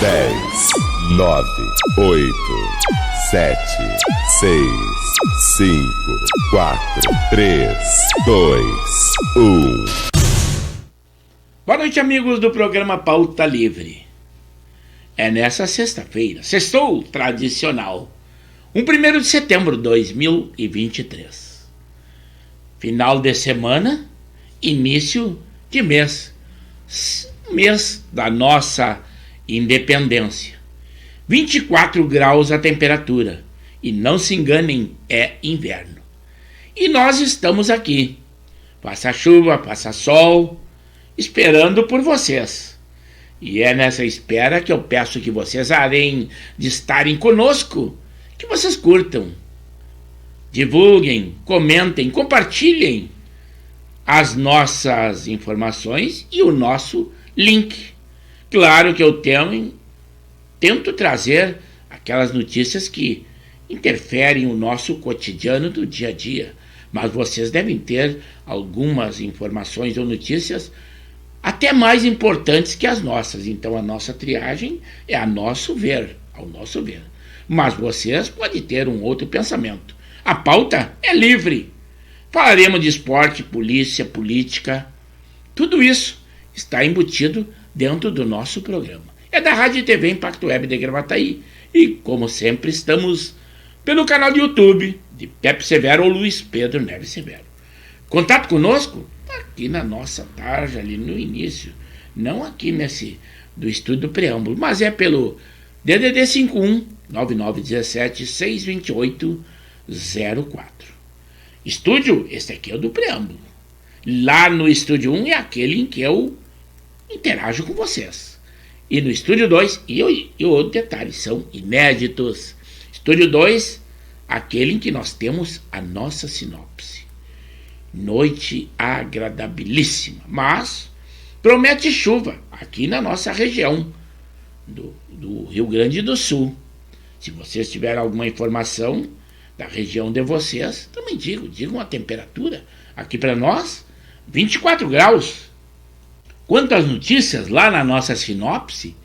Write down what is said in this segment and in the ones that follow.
10, 9, 8, 7, 6, 5, 4, 3, 2, 1. Boa noite, amigos do programa Pauta Livre. É nessa sexta-feira, sextou tradicional, 1º de setembro de 2023. Final de semana, início de mês da nossa independência. 24 graus a temperatura, e não se enganem, é inverno. E nós estamos aqui, passa chuva, passa sol, esperando por vocês. E é nessa espera que eu peço que vocês, além de estarem conosco, que vocês curtam, divulguem, comentem, compartilhem as nossas informações e o nosso link. Claro que eu tento trazer aquelas notícias que interferem no nosso cotidiano do dia a dia, mas vocês devem ter algumas informações ou notícias até mais importantes que as nossas. Então a nossa triagem é ao nosso ver. Mas vocês podem ter um outro pensamento. A pauta é livre. Falaremos de esporte, polícia, política. Tudo isso está embutido dentro do nosso programa. É da Rádio e TV Impacto Web de Gravataí. E, como sempre, estamos pelo canal de YouTube de Pepe Severo ou Luiz Pedro Neves Severo. Contato conosco? Aqui na nossa tarja, ali no início. Não aqui do estúdio do preâmbulo, mas é pelo DDD 51 9917 628 04. Estúdio, esse aqui é o do preâmbulo. Lá no estúdio 1 é aquele em que eu interajo com vocês. E no estúdio 2, e o detalhe, são inéditos. Estúdio 2, aquele em que nós temos a nossa sinopse. Noite agradabilíssima, mas promete chuva aqui na nossa região do Rio Grande do Sul. Se vocês tiverem alguma informação da região de vocês, também digam a temperatura. Aqui para nós, 24 graus. Quanto às notícias, lá na nossa sinopse,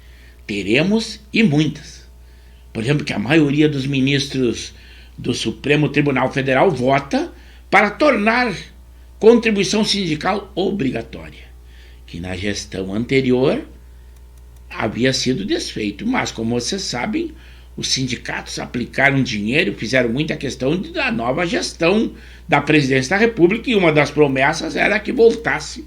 teremos e muitas. Por exemplo, que a maioria dos ministros do Supremo Tribunal Federal vota para tornar contribuição sindical obrigatória, que na gestão anterior havia sido desfeito. Mas, como vocês sabem, os sindicatos aplicaram dinheiro, fizeram muita questão da nova gestão da presidência da República, e uma das promessas era que voltasse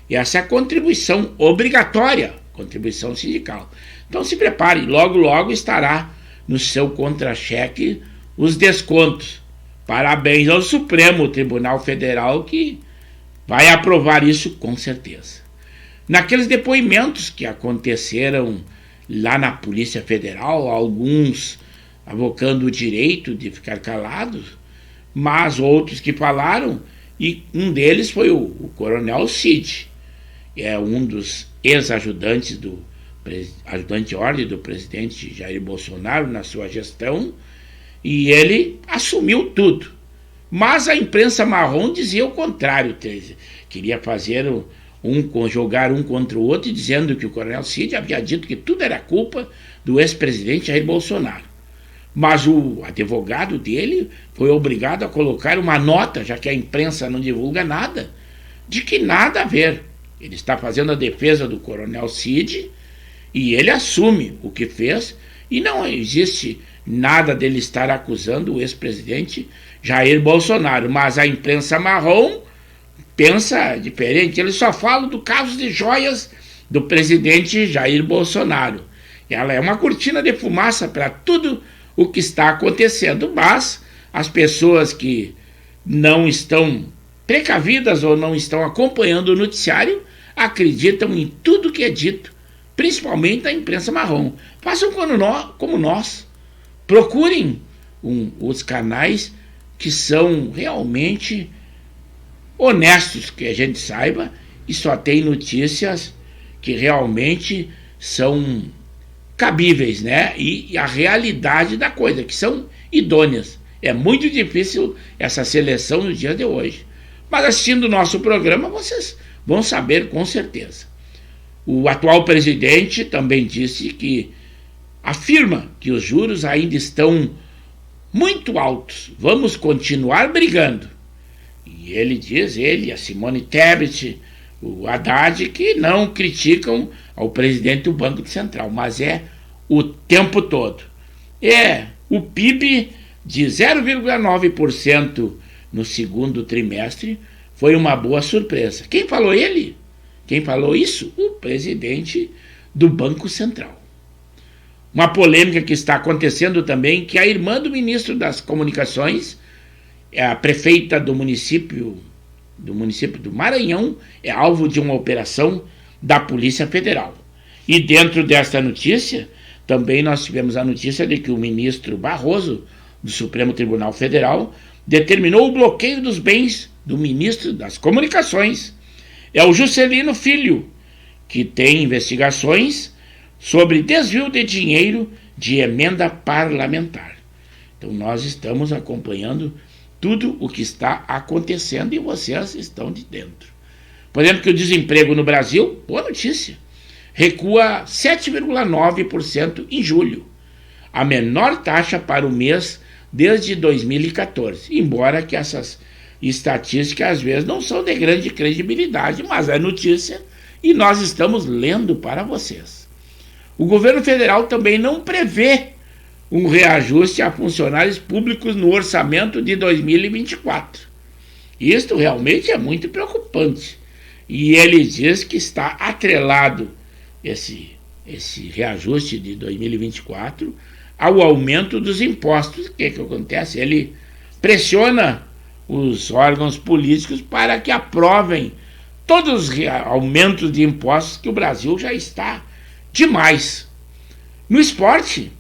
essa contribuição obrigatória, contribuição sindical. Então se prepare, logo logo estará no seu contra-cheque os descontos. Parabéns ao Supremo Tribunal Federal, que vai aprovar isso com certeza. Naqueles depoimentos que aconteceram lá na Polícia Federal, alguns avocando o direito de ficar calados, mas outros que falaram, e um deles foi o Coronel Cid, é um dos ex-ajudantes ajudante-ordem do presidente Jair Bolsonaro na sua gestão, e ele assumiu tudo. Mas a imprensa marrom dizia o contrário, queria fazer jogar um contra o outro, dizendo que o Coronel Cid havia dito que tudo era culpa do ex-presidente Jair Bolsonaro. Mas o advogado dele foi obrigado a colocar uma nota, já que a imprensa não divulga nada, de que nada a ver. Ele está fazendo a defesa do Coronel Cid e ele assume o que fez, e não existe nada dele estar acusando o ex-presidente Jair Bolsonaro. Mas a imprensa marrom pensa diferente. Ele só fala do caso de joias do presidente Jair Bolsonaro. Ela é uma cortina de fumaça para tudo o que está acontecendo, mas as pessoas que não estão precavidas ou não estão acompanhando o noticiário acreditam em tudo que é dito, principalmente a imprensa marrom. Façam como nós. Procurem os canais que são realmente honestos, que a gente saiba, e só tem notícias que realmente são cabíveis, né? E a realidade da coisa, que são idôneas. É muito difícil essa seleção no dia de hoje. Mas assistindo o nosso programa, vocês vão saber com certeza. O atual presidente também disse que afirma que os juros ainda estão muito altos, vamos continuar brigando. E ele diz, a Simone Tebet, o Haddad, que não criticam ao presidente do Banco Central, mas é o tempo todo. O PIB de 0,9% no segundo trimestre foi uma boa surpresa. Quem falou ele? Quem falou isso? O presidente do Banco Central. Uma polêmica que está acontecendo também, que a irmã do ministro das Comunicações, a prefeita do município do Maranhão, é alvo de uma operação da Polícia Federal. E dentro desta notícia, também nós tivemos a notícia de que o ministro Barroso, do Supremo Tribunal Federal, determinou o bloqueio dos bens do ministro das Comunicações. É o Juscelino Filho, que tem investigações sobre desvio de dinheiro de emenda parlamentar. Então nós estamos acompanhando tudo o que está acontecendo e vocês estão de dentro. Por exemplo, que o desemprego no Brasil, boa notícia, recua 7,9% em julho, a menor taxa para o mês desde 2014, embora que essas estatísticas às vezes não são de grande credibilidade, mas é notícia e nós estamos lendo para vocês. O governo federal também não prevê um reajuste a funcionários públicos no orçamento de 2024. Isto realmente é muito preocupante. E ele diz que está atrelado esse reajuste de 2024 ao aumento dos impostos. O que acontece? Ele pressiona os órgãos políticos para que aprovem todos os aumentos de impostos, que o Brasil já está demais. No esporte,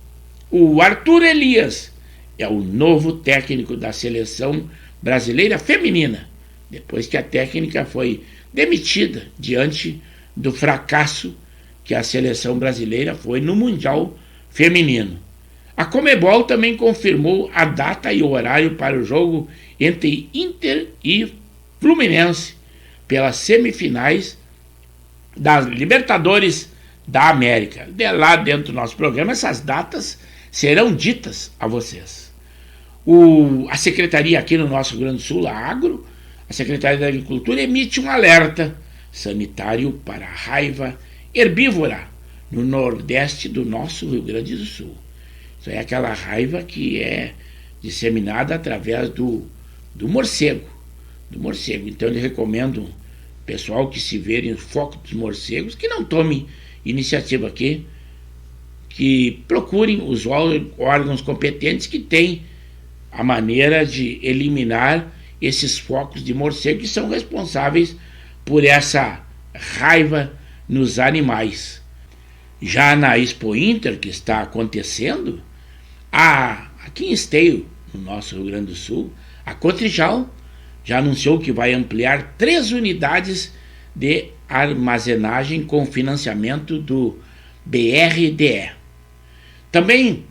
o Arthur Elias é o novo técnico da seleção brasileira feminina, depois que a técnica foi demitida diante do fracasso que a seleção brasileira foi no Mundial Feminino. A Conmebol também confirmou a data e o horário para o jogo entre Inter e Fluminense pelas semifinais das Libertadores da América. De lá dentro do nosso programa, essas datas serão ditas a vocês. A secretaria aqui no nosso Rio Grande do Sul, a Agro, a Secretaria da Agricultura, emite um alerta sanitário para a raiva herbívora no nordeste do nosso Rio Grande do Sul. Isso é aquela raiva que é disseminada através do morcego. Então eu recomendo, pessoal, que se verem o foco dos morcegos, que não tomem iniciativa aqui, que procurem os órgãos competentes que têm a maneira de eliminar esses focos de morcego que são responsáveis por essa raiva nos animais. Já na Expo Inter, que está acontecendo, aqui em Esteio, no nosso Rio Grande do Sul, a Cotrijal já anunciou que vai ampliar 3 unidades de armazenagem com financiamento do BRDE. Também,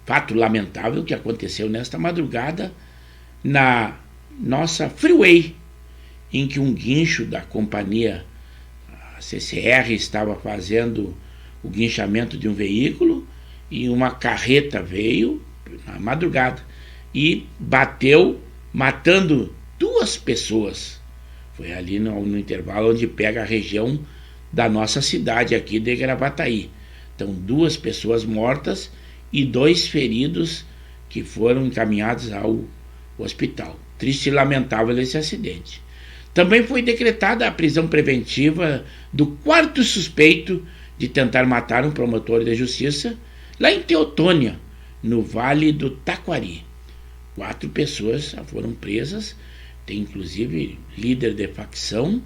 fato lamentável que aconteceu nesta madrugada na nossa Freeway, em que um guincho da companhia CCR estava fazendo o guinchamento de um veículo e uma carreta veio na madrugada e bateu, matando 2 pessoas. Foi ali no intervalo onde pega a região da nossa cidade aqui de Gravataí. Então, 2 pessoas mortas e 2 feridos que foram encaminhados ao hospital. Triste e lamentável esse acidente. Também foi decretada a prisão preventiva do 4º suspeito de tentar matar um promotor de justiça lá em Teotônia, no Vale do Taquari. 4 pessoas foram presas, tem inclusive líder de facção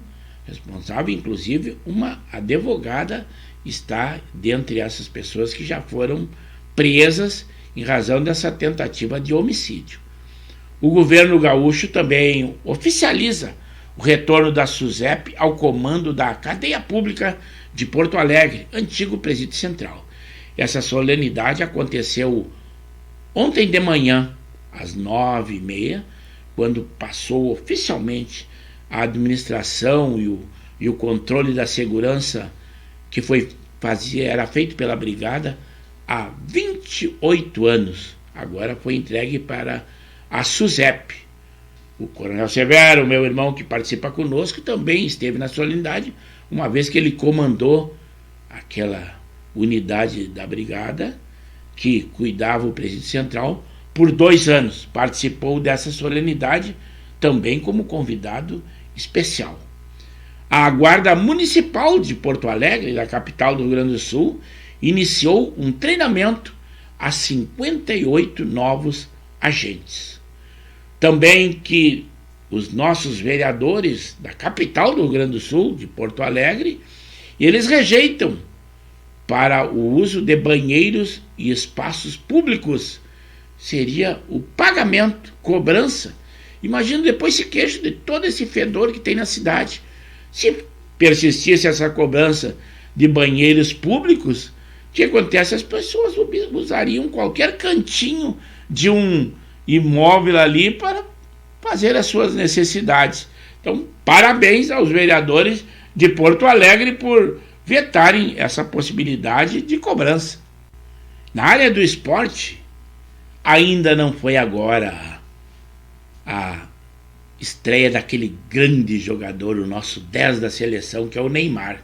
responsável, inclusive uma advogada está dentre essas pessoas que já foram presas em razão dessa tentativa de homicídio. O governo gaúcho também oficializa o retorno da SUSEP ao comando da cadeia pública de Porto Alegre, antigo presídio central. Essa solenidade aconteceu ontem de manhã, às 9h30, quando passou oficialmente a administração e o controle da segurança que era feito pela brigada há 28 anos. Agora foi entregue para a SUSEP. O Coronel Severo, meu irmão que participa conosco, também esteve na solenidade, uma vez que ele comandou aquela unidade da brigada que cuidava o Presídio Central por 2 anos. Participou dessa solenidade também como convidado especial. A Guarda Municipal de Porto Alegre, da capital do Rio Grande do Sul, iniciou um treinamento a 58 novos agentes. Também que os nossos vereadores da capital do Rio Grande do Sul, de Porto Alegre, eles rejeitam para o uso de banheiros e espaços públicos. Seria o pagamento, cobrança. Imagina depois se queixa de todo esse fedor que tem na cidade. Se persistisse essa cobrança de banheiros públicos, o que acontece? As pessoas usariam qualquer cantinho de um imóvel ali para fazer as suas necessidades. Então, parabéns aos vereadores de Porto Alegre por vetarem essa possibilidade de cobrança. Na área do esporte, ainda não foi agora a estreia daquele grande jogador, o nosso 10 da seleção, que é o Neymar.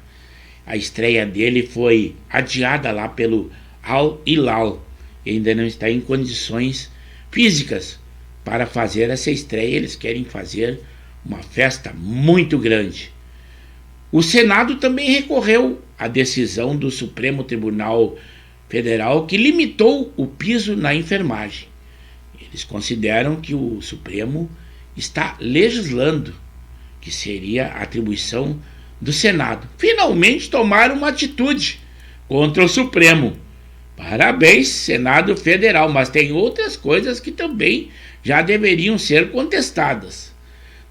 A estreia dele foi adiada lá pelo Al Hilal. E ainda não está em condições físicas para fazer essa estreia. Eles querem fazer uma festa muito grande. O Senado também recorreu à decisão do Supremo Tribunal Federal que limitou o piso na enfermagem. Eles consideram que o Supremo está legislando, que seria a atribuição do Senado. Finalmente tomaram uma atitude contra o Supremo. Parabéns, Senado Federal, mas tem outras coisas que também já deveriam ser contestadas.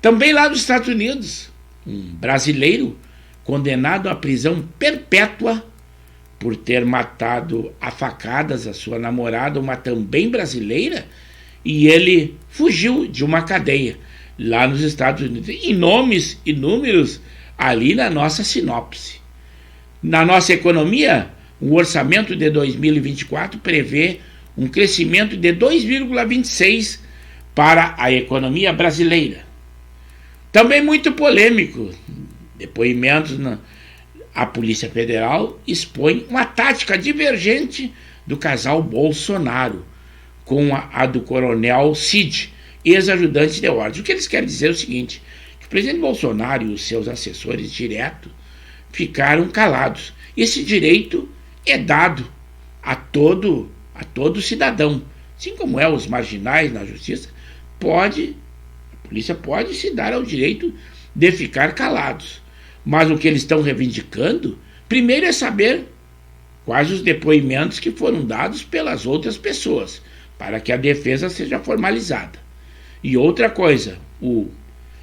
Também lá dos Estados Unidos, um brasileiro condenado à prisão perpétua por ter matado a facadas a sua namorada, uma também brasileira, e ele fugiu de uma cadeia lá nos Estados Unidos, em nomes e números ali na nossa sinopse. Na nossa economia, o orçamento de 2024 prevê um crescimento de 2,26% para a economia brasileira. Também muito polêmico, depoimentos a Polícia Federal expõe uma tática divergente do casal Bolsonaro com a do coronel Cid, ex-ajudante de ordem. O que eles querem dizer é o seguinte, que o presidente Bolsonaro e os seus assessores diretos ficaram calados. Esse direito é dado a todo cidadão, assim como é os marginais na justiça, a polícia pode se dar ao direito de ficar calados. Mas o que eles estão reivindicando, primeiro é saber quais os depoimentos que foram dados pelas outras pessoas, para que a defesa seja formalizada. E outra coisa,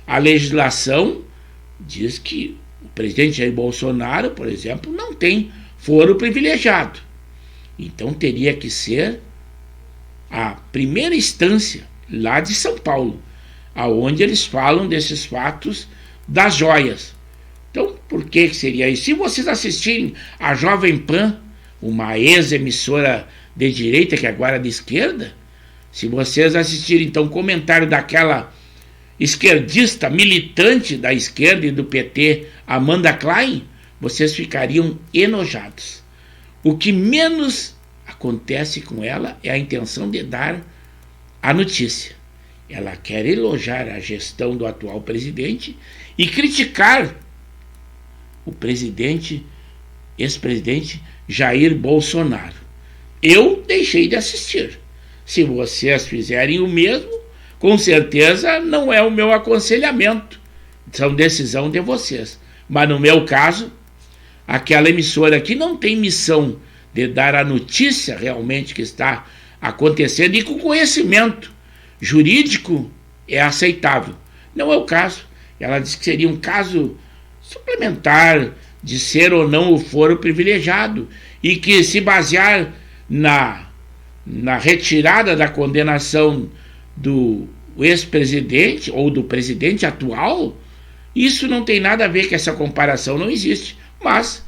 a legislação diz que o presidente Jair Bolsonaro, por exemplo, não tem foro privilegiado. Então teria que ser a primeira instância lá de São Paulo, aonde eles falam desses fatos das joias. Então, por que seria isso? Se vocês assistirem a Jovem Pan, uma ex-emissora de direita que agora é de esquerda, se vocês assistirem então o comentário daquela esquerdista militante da esquerda e do PT, Amanda Klein, vocês ficariam enojados. O que menos acontece com ela é a intenção de dar a notícia. Ela quer elogiar a gestão do atual presidente e criticar o ex-presidente Jair Bolsonaro. Eu deixei de assistir. Se vocês fizerem o mesmo, com certeza não é o meu aconselhamento. São decisão de vocês. Mas no meu caso, aquela emissora que não tem missão de dar a notícia realmente que está acontecendo e com conhecimento jurídico é aceitável. Não é o caso. Ela diz que seria um caso suplementar de ser ou não o foro privilegiado e que se basear na retirada da condenação do ex-presidente ou do presidente atual, isso não tem nada a ver, que essa comparação não existe. Mas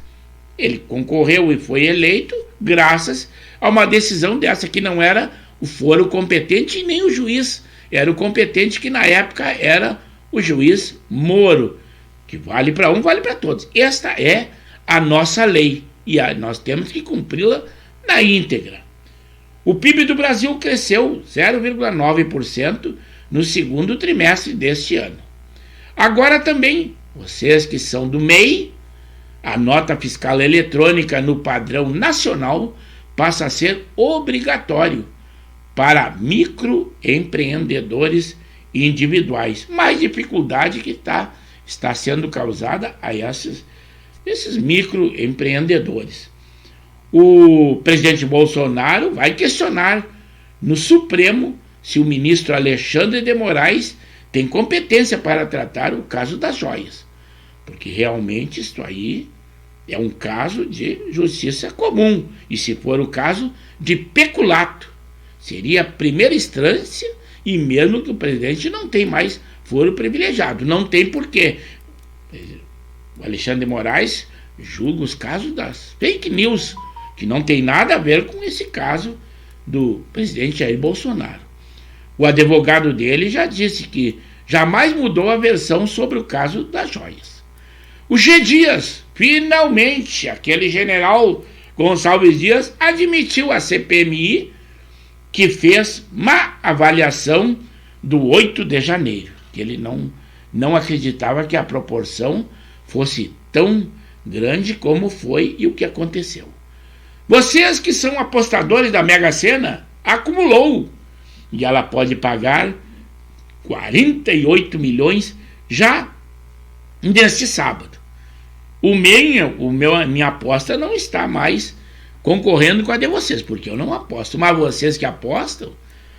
ele concorreu e foi eleito graças a uma decisão dessa, que não era o foro competente e nem o juiz, era o competente, que na época era o juiz Moro, que vale para um, vale para todos. Esta é a nossa lei e nós temos que cumpri-la na íntegra. O PIB do Brasil cresceu 0,9% no segundo trimestre deste ano. Agora também, vocês que são do MEI, a nota fiscal eletrônica no padrão nacional passa a ser obrigatório para microempreendedores individuais. Mais dificuldade que está sendo causada a esses microempreendedores. O presidente Bolsonaro vai questionar no Supremo se o ministro Alexandre de Moraes tem competência para tratar o caso das joias, porque realmente isto aí é um caso de justiça comum, e se for o caso de peculato, seria a primeira instância, e mesmo que o presidente não tem mais foro privilegiado, não tem porquê. O Alexandre de Moraes julga os casos das fake news, que não tem nada a ver com esse caso do presidente Jair Bolsonaro. O advogado dele já disse que jamais mudou a versão sobre o caso das joias. O G. Dias, finalmente, aquele general Gonçalves Dias, admitiu à CPMI que fez má avaliação do 8 de janeiro, que ele não acreditava que a proporção fosse tão grande como foi e o que aconteceu. Vocês que são apostadores da Mega Sena, acumulou, e ela pode pagar 48 milhões já neste sábado. Minha aposta não está mais concorrendo com a de vocês, porque eu não aposto. Mas vocês que apostam,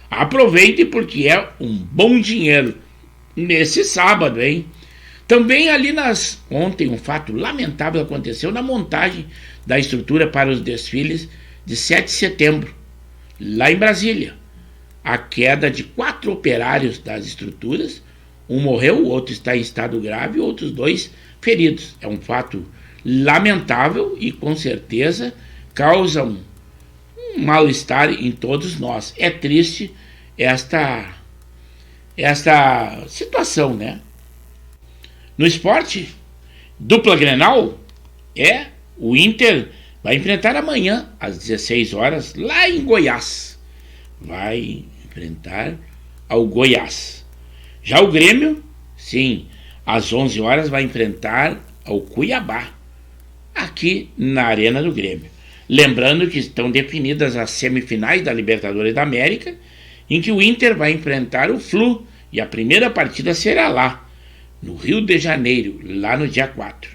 aproveitem, porque é um bom dinheiro nesse sábado, hein? Também ali ontem um fato lamentável aconteceu na montagem da estrutura para os desfiles de 7 de setembro, lá em Brasília. A queda de 4 operários das estruturas, um morreu, o outro está em estado grave, e outros 2 feridos. É um fato lamentável e com certeza causa um mal-estar em todos nós. É triste esta situação, né? No esporte, dupla Grenal, o Inter vai enfrentar amanhã às 16 horas lá em Goiás. Vai enfrentar ao Goiás. Já o Grêmio, sim, às 11 horas vai enfrentar ao Cuiabá, aqui na Arena do Grêmio. Lembrando que estão definidas as semifinais da Libertadores da América, em que o Inter vai enfrentar o Flu, e a primeira partida será lá, no Rio de Janeiro, lá no dia 4.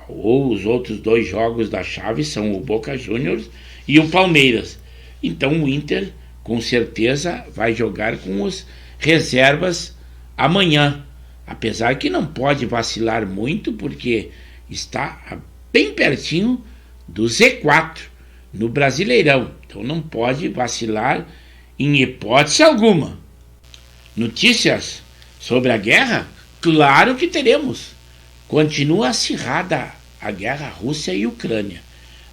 Os outros 2 jogos da chave são o Boca Juniors e o Palmeiras. Então o Inter, com certeza, vai jogar com os reservas amanhã, apesar que não pode vacilar muito, porque está bem pertinho do Z4 no Brasileirão, então não pode vacilar em hipótese alguma. Notícias sobre a guerra? Claro que teremos. Continua acirrada a guerra Rússia e Ucrânia.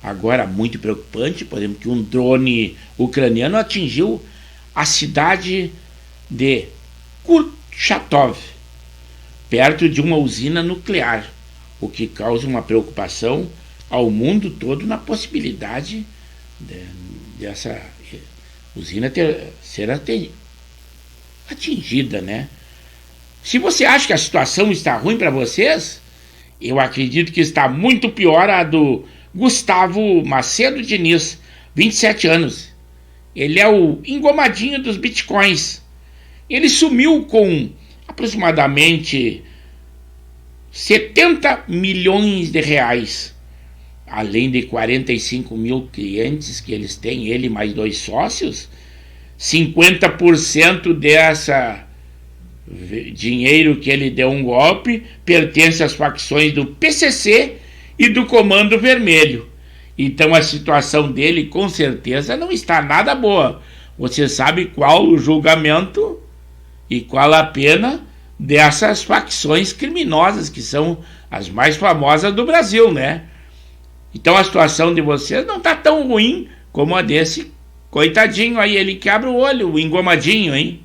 Agora, muito preocupante, por exemplo, que um drone ucraniano atingiu a cidade de Kurchatov, perto de uma usina nuclear, o que causa uma preocupação ao mundo todo na possibilidade dessa usina ser atingida, né? Se você acha que a situação está ruim para vocês, eu acredito que está muito pior a do Gustavo Macedo Diniz, 27 anos. Ele é o engomadinho dos bitcoins. Ele sumiu com aproximadamente 70 milhões de reais, além de 45 mil clientes que eles têm, ele mais 2 sócios. 50% dessa dinheiro que ele deu um golpe pertence às facções do PCC e do Comando Vermelho. Então a situação dele com certeza não está nada boa. Você sabe qual o julgamento e qual a pena dessas facções criminosas, que são as mais famosas do Brasil, né? Então a situação de vocês não está tão ruim como a desse coitadinho aí, ele que abre o olho, o engomadinho, hein?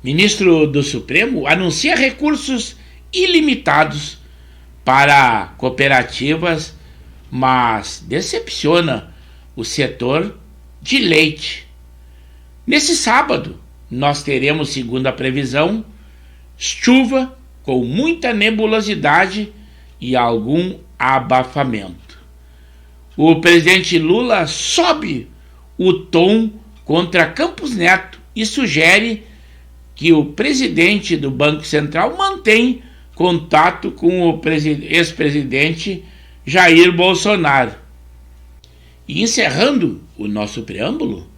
Ministro do Supremo anuncia recursos ilimitados para cooperativas, mas decepciona o setor de leite. Nesse sábado, nós teremos, segundo a previsão, chuva com muita nebulosidade e algum abafamento. O presidente Lula sobe o tom contra Campos Neto e sugere que o presidente do Banco Central mantém contato com o ex-presidente Jair Bolsonaro. E encerrando o nosso preâmbulo,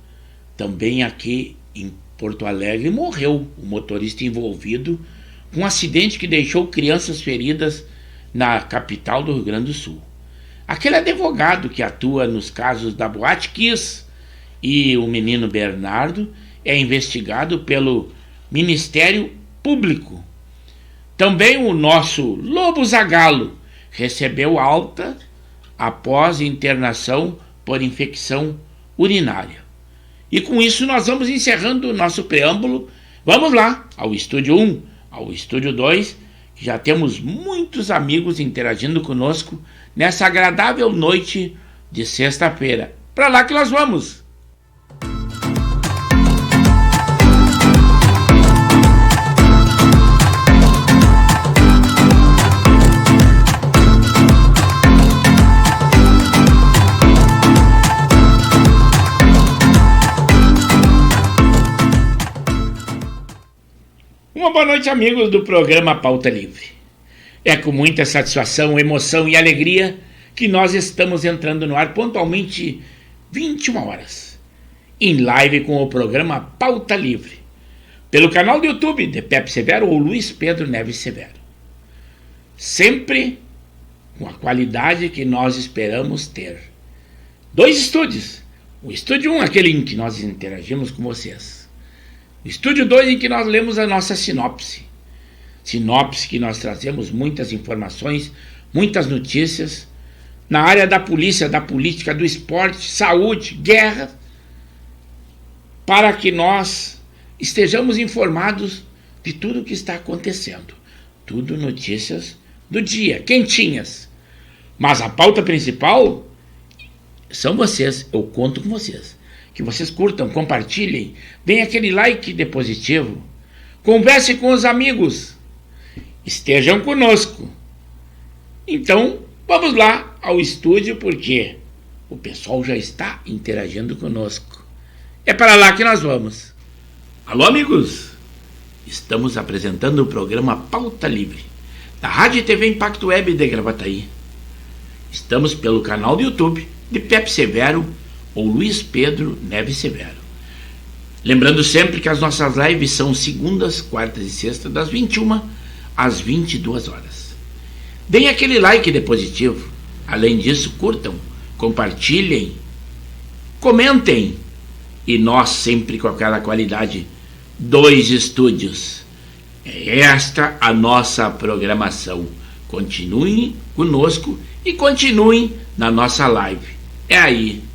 também aqui em Porto Alegre morreu o motorista envolvido com um acidente que deixou crianças feridas na capital do Rio Grande do Sul. Aquele advogado que atua nos casos da Boate Kiss e o menino Bernardo é investigado pelo Ministério Público. Também o nosso Lobo Zagallo recebeu alta após internação por infecção urinária. E com isso nós vamos encerrando o nosso preâmbulo. Vamos lá ao Estúdio 1, ao Estúdio 2, que já temos muitos amigos interagindo conosco nessa agradável noite de sexta-feira. Para lá que nós vamos! Uma boa noite, amigos do programa Pauta Livre. É com muita satisfação, emoção e alegria que nós estamos entrando no ar pontualmente 21 horas, em live com o programa Pauta Livre, pelo canal do YouTube de Pepe Severo ou Luiz Pedro Neves Severo. Sempre com a qualidade que nós esperamos ter. 2 estúdios. O Estúdio 1, aquele em que nós interagimos com vocês. O Estúdio 2, em que nós lemos a nossa sinopse. Sinopse que nós trazemos muitas informações, muitas notícias, na área da polícia, da política, do esporte, saúde, guerra, para que nós estejamos informados de tudo o que está acontecendo. Tudo notícias do dia, quentinhas. Mas a pauta principal são vocês, eu conto com vocês. Que vocês curtam, compartilhem, deem aquele like de positivo, conversem com os amigos, estejam conosco. Então, vamos lá ao estúdio, porque o pessoal já está interagindo conosco. É para lá que nós vamos. Alô, amigos! Estamos apresentando o programa Pauta Livre, da Rádio e TV Impacto Web de Gravataí. Estamos pelo canal do YouTube de Pepe Severo ou Luiz Pedro Neves Severo. Lembrando sempre que as nossas lives são segundas, quartas e sextas, das 21 às 22 horas. Deem aquele like de positivo. Além disso, curtam, compartilhem, comentem. E nós sempre com aquela qualidade, 2 estúdios. É esta a nossa programação. Continuem conosco e continuem na nossa live. É aí.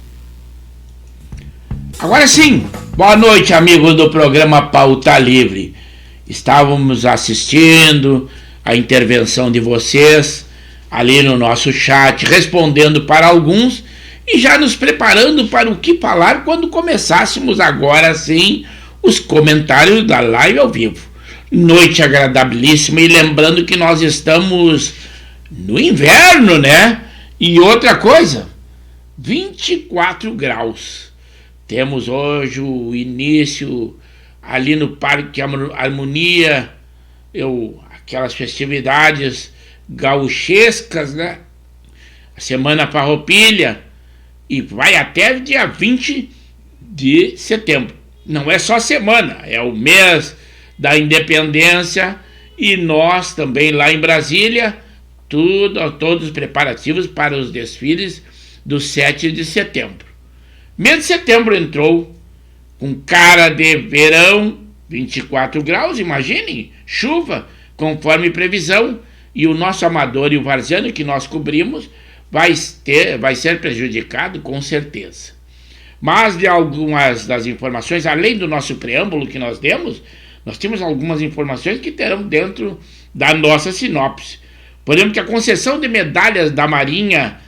Agora sim, boa noite, amigos do programa Pauta Livre. Estávamos assistindo a intervenção de vocês ali no nosso chat, respondendo para alguns e já nos preparando para o que falar quando começássemos agora sim os comentários da live ao vivo. Noite agradabilíssima, e lembrando que nós estamos no inverno, né? E outra coisa, 24 graus. Temos hoje o início ali no Parque Harmonia, aquelas festividades gauchescas, né? A Semana Farroupilha, e vai até dia 20 de setembro. Não é só semana, é o mês da independência, e nós também lá em Brasília, todos os preparativos para os desfiles do 7 de setembro. Mês de setembro entrou com cara de verão, 24 graus, imaginem, chuva, conforme previsão, e o nosso amador e o varziano que nós cobrimos vai ser prejudicado com certeza. Mas de algumas das informações, além do nosso preâmbulo que nós demos, nós temos algumas informações que terão dentro da nossa sinopse. Por exemplo, que a concessão de medalhas da Marinha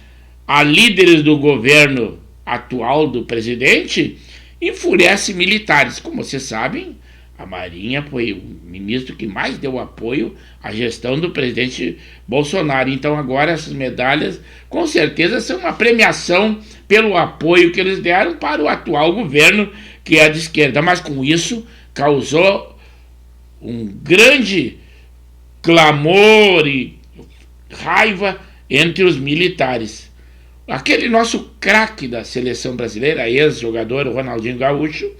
a líderes do governo atual do presidente enfurece militares. Como vocês sabem, a Marinha foi o ministro que mais deu apoio à gestão do presidente Bolsonaro. Então agora essas medalhas com certeza são uma premiação pelo apoio que eles deram para o atual governo, que é de esquerda. Mas com isso causou um grande clamor e raiva entre os militares. Aquele nosso craque da seleção brasileira, ex-jogador Ronaldinho Gaúcho,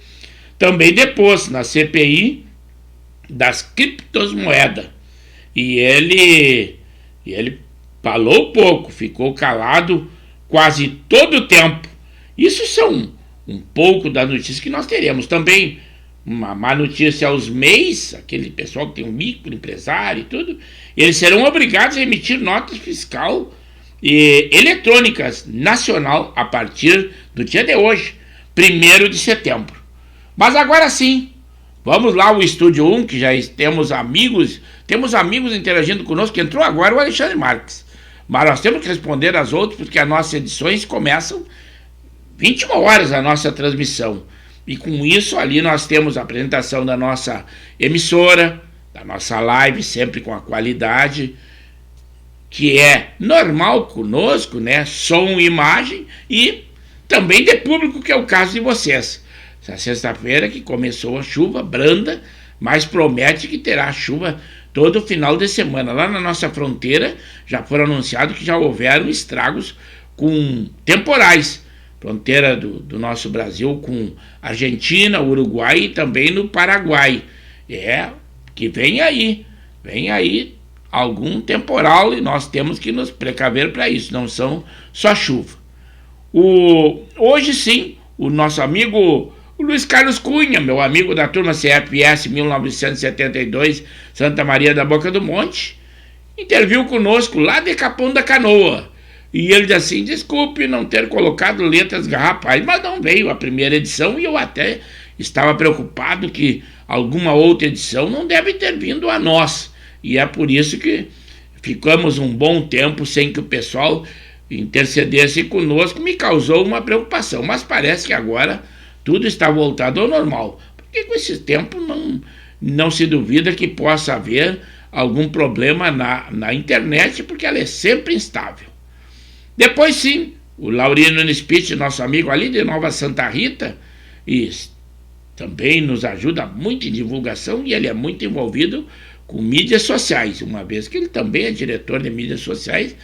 também depôs na CPI das criptomoedas. E ele falou pouco, ficou calado quase todo o tempo. Isso são um pouco das notícias que nós teremos. Também uma má notícia aos MEIs, aquele pessoal que tem um microempresário e tudo, eles serão obrigados a emitir notas fiscal eletrônicas nacional a partir do dia de hoje, 1º de setembro. Mas agora sim, vamos lá ao Estúdio 1, que já temos amigos interagindo conosco, que entrou agora o Alexandre Marques. Mas nós temos que responder às outras, porque as nossas edições começam 21 horas a nossa transmissão. E com isso ali nós temos a apresentação da nossa emissora, da nossa live, sempre com a qualidade que é normal conosco, né? Som e imagem, e também de público, que é o caso de vocês. Essa sexta-feira que começou a chuva branda, mas promete que terá chuva todo final de semana. Lá na nossa fronteira já foram anunciados que já houveram estragos com temporais. Fronteira do nosso Brasil com Argentina, Uruguai e também no Paraguai. Que vem aí algum temporal e nós temos que nos precaver para isso, não são só chuva. Hoje sim, o nosso amigo o Luiz Carlos Cunha, meu amigo da turma CFS 1972, Santa Maria da Boca do Monte, interviu conosco lá de Capão da Canoa. E ele disse assim: desculpe não ter colocado letras garrafais, mas não veio a primeira edição e eu até estava preocupado que alguma outra edição não deve ter vindo a nós. E é por isso que ficamos um bom tempo sem que o pessoal intercedesse conosco, me causou uma preocupação. Mas parece que agora tudo está voltado ao normal. Porque com esse tempo não se duvida que possa haver algum problema na internet, porque ela é sempre instável. Depois sim, o Laurino Nispitz, nosso amigo ali de Nova Santa Rita, e também nos ajuda muito em divulgação, e ele é muito envolvido com mídias sociais, uma vez que ele também é diretor de mídias sociais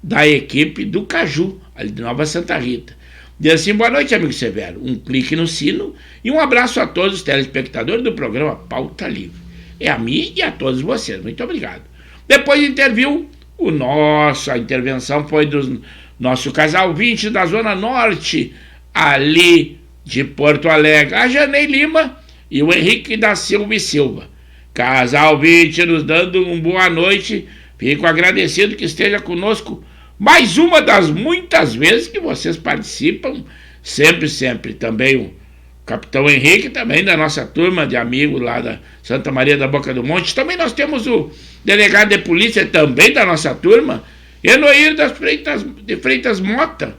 da equipe do Caju, ali de Nova Santa Rita. Diz assim: boa noite, amigo Severo, um clique no sino e um abraço a todos os telespectadores do programa Pauta Livre. É a mim e a todos vocês, muito obrigado. Depois interviu a intervenção foi do nosso casal 20 da Zona Norte, ali de Porto Alegre, a Janei Lima e o Henrique da Silva e Silva. Casal 20 nos dando uma boa noite, fico agradecido que esteja conosco mais uma das muitas vezes que vocês participam, sempre. Também o Capitão Henrique, também da nossa turma de amigos lá da Santa Maria da Boca do Monte. Também nós temos o delegado de polícia, também da nossa turma, Enoir de Freitas Mota,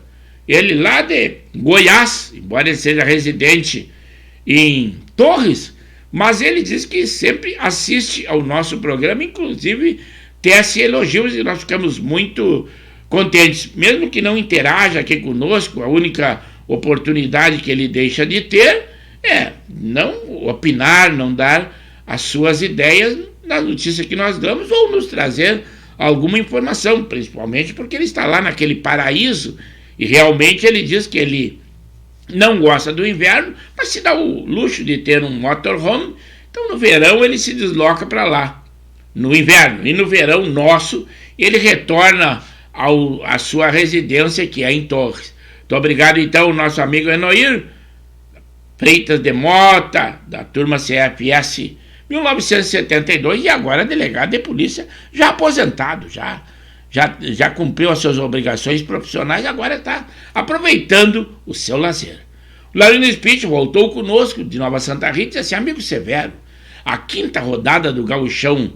ele lá de Goiás, embora ele seja residente em Torres, mas ele diz que sempre assiste ao nosso programa, inclusive tece elogios, e nós ficamos muito contentes, mesmo que não interaja aqui conosco. A única oportunidade que ele deixa de ter é não opinar, não dar as suas ideias na notícia que nós damos, ou nos trazer alguma informação, principalmente porque ele está lá naquele paraíso, e realmente ele diz que ele não gosta do inverno, mas se dá o luxo de ter um motorhome. Então no verão ele se desloca para lá, no inverno, e no verão nosso ele retorna à sua residência, que é em Torres. Muito obrigado então ao nosso amigo Enoir Freitas de Mota, da turma CFS 1972, e agora delegado de polícia, já aposentado, já cumpriu as suas obrigações profissionais, agora está aproveitando o seu lazer. Laurino Spitz voltou conosco de Nova Santa Rita e disse assim: amigo Severo, a 5ª rodada do Gauchão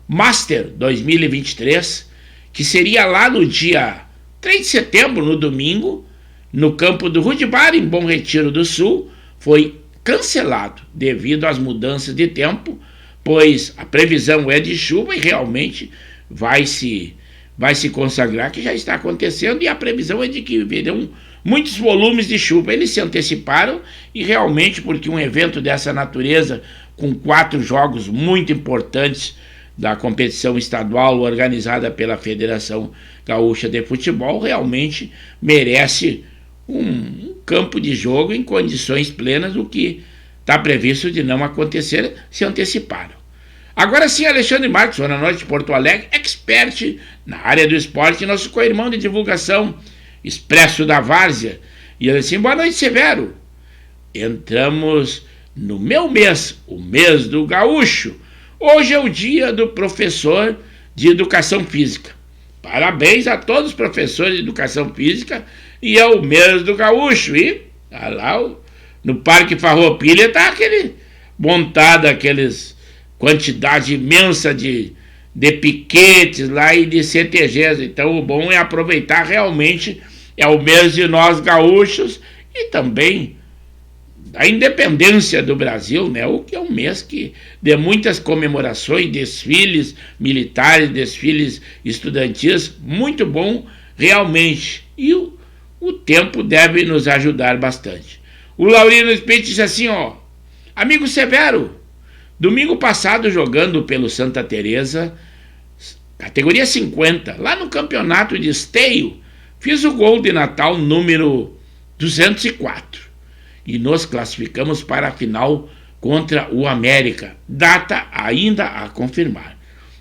Master 2023, que seria lá no dia 3 de setembro, no domingo, no campo do Rudibar, em Bom Retiro do Sul, foi cancelado devido às mudanças de tempo, pois a previsão é de chuva e realmente vai se consagrar que já está acontecendo, e a previsão é de que virão muitos volumes de chuva. Eles se anteciparam e realmente, porque um evento dessa natureza, com 4 jogos muito importantes da competição estadual organizada pela Federação Gaúcha de Futebol, realmente merece um campo de jogo em condições plenas, o que está previsto de não acontecer, se anteciparam. Agora sim, Alexandre Marques, Zona Norte de Porto Alegre, expert na área do esporte, nosso co-irmão de divulgação, Expresso da Várzea. E ele disse: boa noite, Severo. Entramos no meu mês, o mês do gaúcho. Hoje é o dia do professor de educação física. Parabéns a todos os professores de educação física, e é o mês do gaúcho. E lá no Parque Farroupilha está montado aqueles quantidade imensa de piquetes lá e de CTGs. Então o bom é aproveitar, realmente é o mês de nós gaúchos e também da independência do Brasil, né? O que é um mês que de muitas comemorações, desfiles militares, desfiles estudantis, muito bom realmente, e o tempo deve nos ajudar bastante. O Laurino Spitz disse assim: ó, amigo Severo, domingo passado, jogando pelo Santa Teresa, categoria 50, lá no campeonato de esteio, fiz o gol de Natal número 204 e nos classificamos para a final contra o América, data ainda a confirmar.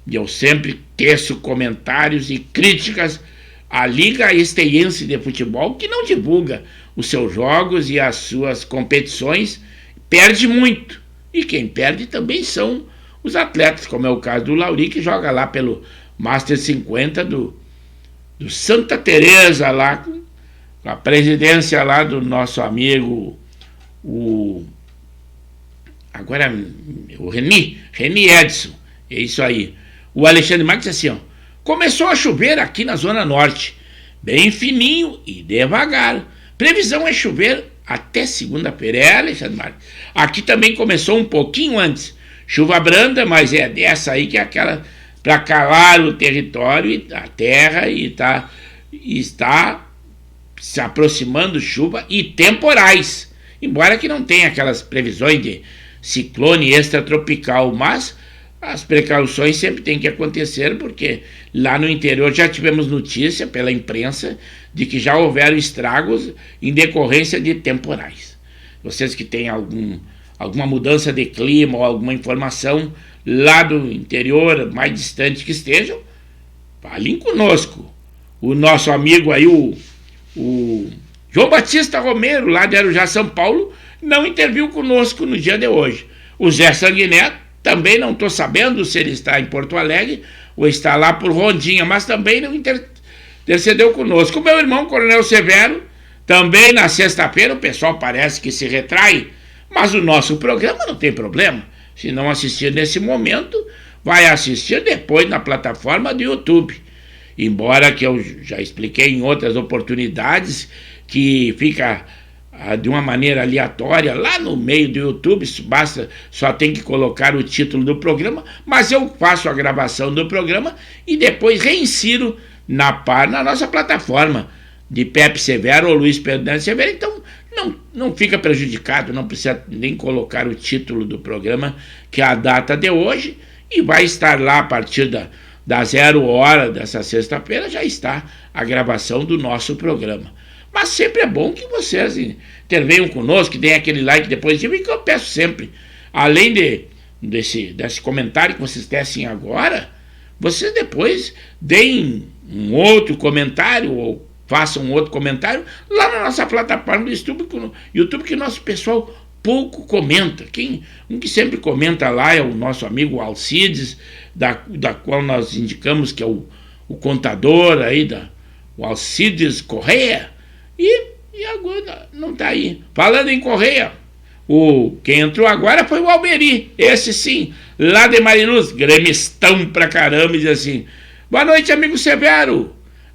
E eu sempre teço comentários e críticas à Liga Esteiense de Futebol, que não divulga os seus jogos e as suas competições, perde muito. E quem perde também são os atletas, como é o caso do Lauri, que joga lá pelo Master 50 do Santa Teresa, lá com a presidência lá do nosso amigo, o Reni Edson. É isso aí. O Alexandre Marques disse assim: ó, começou a chover aqui na Zona Norte, bem fininho e devagar. Previsão é chover até segunda-feira. Alexandre Marques, aqui também começou um pouquinho antes, chuva branda, mas é dessa aí que é aquela para calar o território e a terra, e está se aproximando chuva e temporais, embora que não tenha aquelas previsões de ciclone extratropical, mas as precauções sempre têm que acontecer, porque lá no interior já tivemos notícia pela imprensa de que já houveram estragos em decorrência de temporais. Vocês que têm alguma mudança de clima ou alguma informação lá do interior, mais distante que estejam, falem conosco. O nosso amigo aí, o João Batista Romero, lá de Arujá, São Paulo, não interviu conosco no dia de hoje. O Zé Sanguineto, também não estou sabendo se ele está em Porto Alegre ou está lá por Rondinha, mas também não intercedeu conosco. O meu irmão, Coronel Severo, também na sexta-feira, o pessoal parece que se retrai, mas o nosso programa não tem problema. Se não assistir nesse momento, vai assistir depois na plataforma do YouTube. Embora que eu já expliquei em outras oportunidades que fica de uma maneira aleatória lá no meio do YouTube, só tem que colocar o título do programa, mas eu faço a gravação do programa e depois reinsiro na nossa plataforma de Pepe Severo ou Luiz Pedro Severo. Então não fica prejudicado, não precisa nem colocar o título do programa, que é a data de hoje, e vai estar lá a partir da 0 hora dessa sexta-feira, já está a gravação do nosso programa. Mas sempre é bom que vocês intervenham conosco, que deem aquele like depois, e que eu peço sempre, além desse comentário que vocês tecem agora, vocês depois deem um outro comentário, ou façam um outro comentário lá na nossa plataforma do YouTube, que o nosso pessoal pouco comenta. Um que sempre comenta lá é o nosso amigo Alcides, da qual nós indicamos que é o contador aí, o Alcides Correia. E E agora não tá aí. Falando em Correia, quem entrou agora foi o Alberi, esse sim, lá de Mariluz, gremistão pra caramba, e diz assim: boa noite, amigo Severo,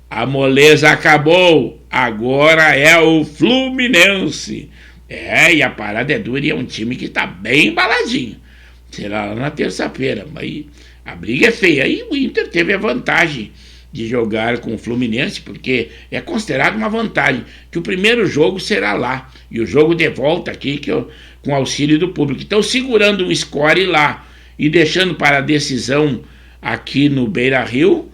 a moleza acabou, agora é o Fluminense. E a parada é dura e é um time que tá bem embaladinho. Será lá na terça-feira, mas a briga é feia. Aí o Inter teve a vantagem de jogar com o Fluminense, porque é considerado uma vantagem, que o primeiro jogo será lá, e o jogo de volta aqui, com auxílio do público. Então, segurando um score lá e deixando para a decisão aqui no Beira-Rio,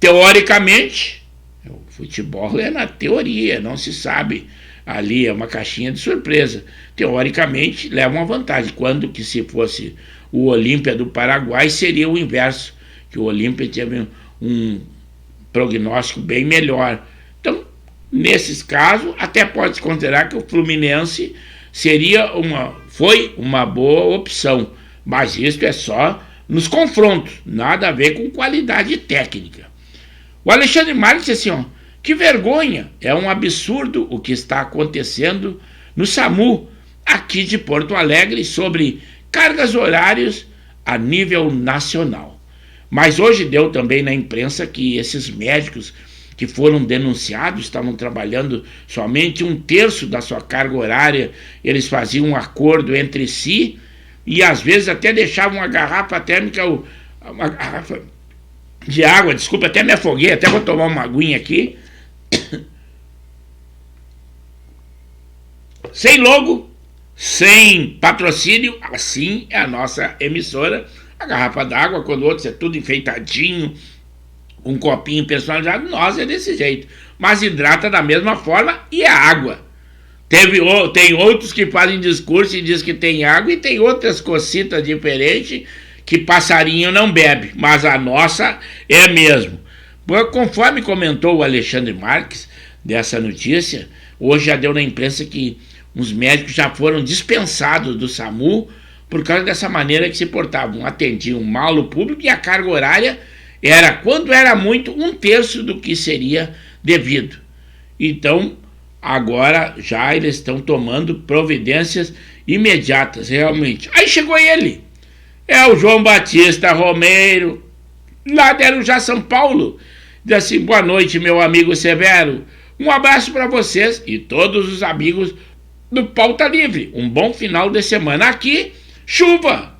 teoricamente, o futebol é na teoria, não se sabe, ali é uma caixinha de surpresa, teoricamente leva uma vantagem, quando que se fosse o Olímpia do Paraguai seria o inverso, que o Olímpia teve um prognóstico bem melhor. Então, nesses casos, até pode-se considerar que o Fluminense foi uma boa opção, mas isso é só nos confrontos, nada a ver com qualidade técnica. O Alexandre Marques disse assim, que vergonha, é um absurdo o que está acontecendo no SAMU, aqui de Porto Alegre, sobre cargas horárias a nível nacional. Mas hoje deu também na imprensa que esses médicos que foram denunciados estavam trabalhando somente 1/3 da sua carga horária, eles faziam um acordo entre si e às vezes até deixavam uma garrafa térmica, uma garrafa de água, desculpa, até me afoguei, até vou tomar uma aguinha aqui, sem logo, sem patrocínio, assim é a nossa emissora. A garrafa d'água, quando o outro é tudo enfeitadinho, um copinho personalizado, nós é desse jeito. Mas hidrata da mesma forma e é água. Tem outros que fazem discurso e diz que tem água e tem outras cocitas diferentes que passarinho não bebe, mas a nossa é mesmo. Conforme comentou o Alexandre Marques dessa notícia, hoje já deu na imprensa que os médicos já foram dispensados do SAMU por causa dessa maneira que se portavam, atendiam mal o público e a carga horária era, quando era muito, 1/3 do que seria devido. Então, agora já eles estão tomando providências imediatas, realmente. Aí chegou ele, o João Batista Romeiro, lá de Arujá, São Paulo, diz assim: boa noite, meu amigo Severo, um abraço para vocês e todos os amigos do Pauta Livre, um bom final de semana. Aqui, chuva,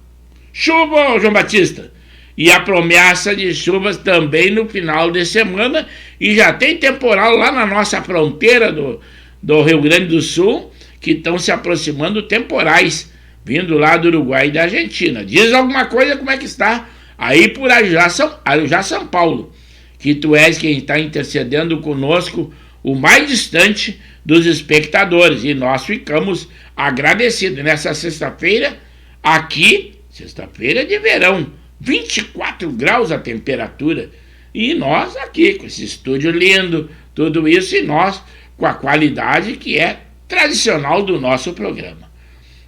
João Batista, e a promessa de chuvas também no final de semana, e já tem temporal lá na nossa fronteira do Rio Grande do Sul, que estão se aproximando temporais, vindo lá do Uruguai e da Argentina. Diz alguma coisa, como é que está aí por Arujá, São Paulo, que tu és quem está intercedendo conosco, o mais distante dos espectadores, e nós ficamos agradecidos. Nessa sexta-feira, aqui, sexta-feira de verão, 24 graus a temperatura, e nós aqui, com esse estúdio lindo, tudo isso, e nós com a qualidade que é tradicional do nosso programa.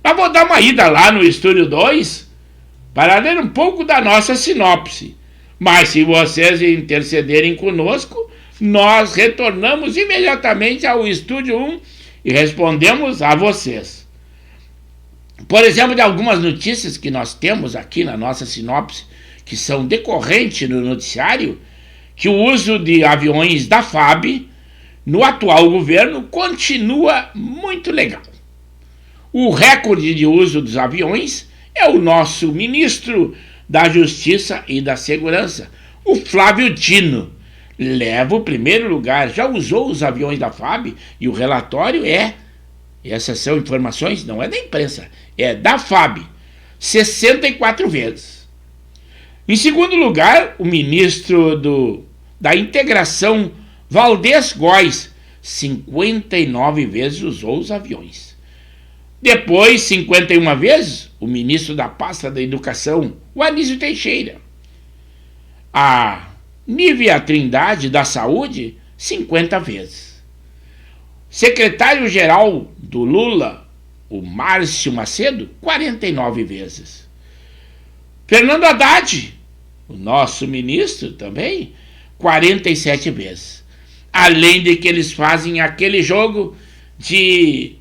Mas vou dar uma ida lá no Estúdio 2 para ler um pouco da nossa sinopse, mas se vocês intercederem conosco, nós retornamos imediatamente ao Estúdio 1 e respondemos a vocês. Por exemplo, de algumas notícias que nós temos aqui na nossa sinopse, que são decorrentes no noticiário, que o uso de aviões da FAB no atual governo continua muito legal. O recorde de uso dos aviões é o nosso ministro da Justiça e da Segurança, o Flávio Dino. Leva o primeiro lugar, já usou os aviões da FAB e o relatório essas são informações, não é da imprensa, é da FAB, 64 vezes. Em segundo lugar, o ministro da Integração, Valdez Góes, 59 vezes usou os aviões. Depois, 51 vezes, o ministro da pasta da Educação, o Anísio Teixeira. A Nívia Trindade da Saúde, 50 vezes. Secretário-geral do Lula, o Márcio Macedo, 49 vezes. Fernando Haddad, o nosso ministro também, 47 vezes. Além de que eles fazem aquele jogo de